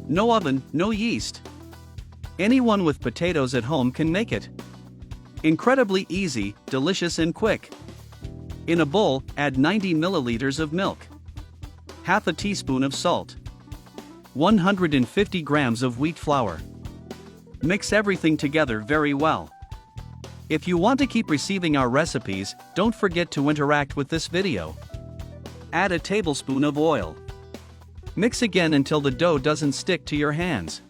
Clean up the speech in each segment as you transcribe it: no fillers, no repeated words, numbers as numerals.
No oven, no yeast. Anyone with potatoes at home can make it. Incredibly easy, delicious and quick. In a bowl, add 90 milliliters of milk, half a teaspoon of salt, 150 grams of wheat flour. Mix everything together very well. If you want to keep receiving our recipes, don't forget to interact with this video. Add a tablespoon of oil. Mix again until the dough doesn't stick to your hands.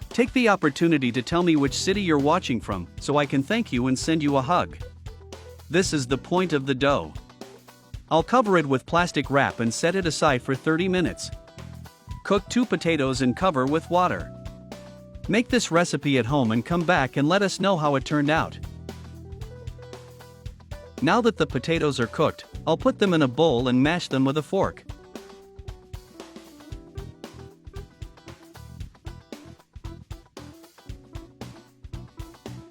Take the opportunity to tell me which city you're watching from, so I can thank you and send you a hug. This is the point of the dough. I'll cover it with plastic wrap and set it aside for 30 minutes. Cook 2 potatoes and cover with water. Make this recipe at home and come back and let us know how it turned out. Now that the potatoes are cooked, I'll put them in a bowl and mash them with a fork.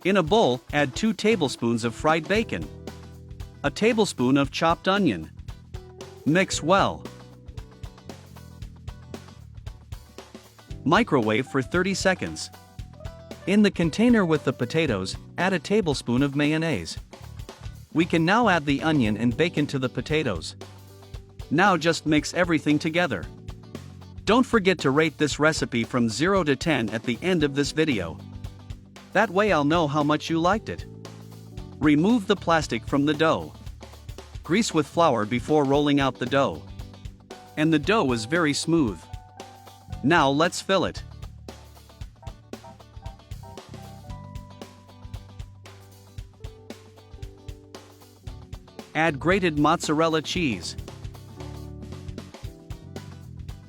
In a bowl, add 2 tablespoons of fried bacon, a tablespoon of chopped onion. Mix well. Microwave for 30 seconds. In the container with the potatoes, add a tablespoon of mayonnaise. We can now add the onion and bacon to the potatoes. Now just mix everything together. Don't forget to rate this recipe from 0 to 10 at the end of this video. That way I'll know how much you liked it. Remove the plastic from the dough. Grease with flour before rolling out the dough. And the dough is very smooth. Now let's fill it. Add grated mozzarella cheese.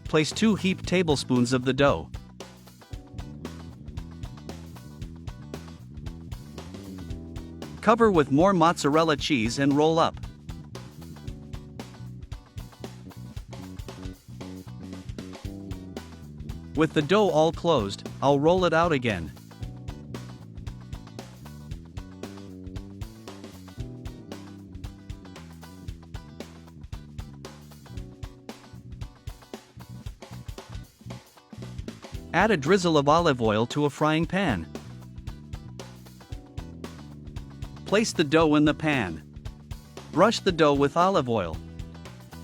Place 2 heaped tablespoons of the dough. Cover with more mozzarella cheese and roll up. With the dough all closed, I'll roll it out again. Add a drizzle of olive oil to a frying pan. Place the dough in the pan. Brush the dough with olive oil.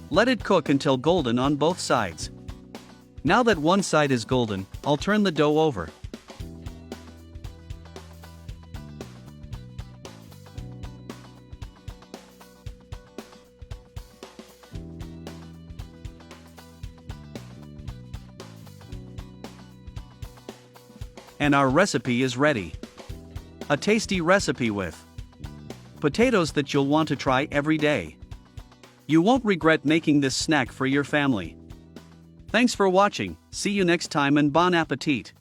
Let it cook until golden on both sides. Now that one side is golden, I'll turn the dough over. And our recipe is ready. A tasty recipe with potatoes that you'll want to try every day. You won't regret making this snack for your family. Thanks for watching, see you next time and bon appetit!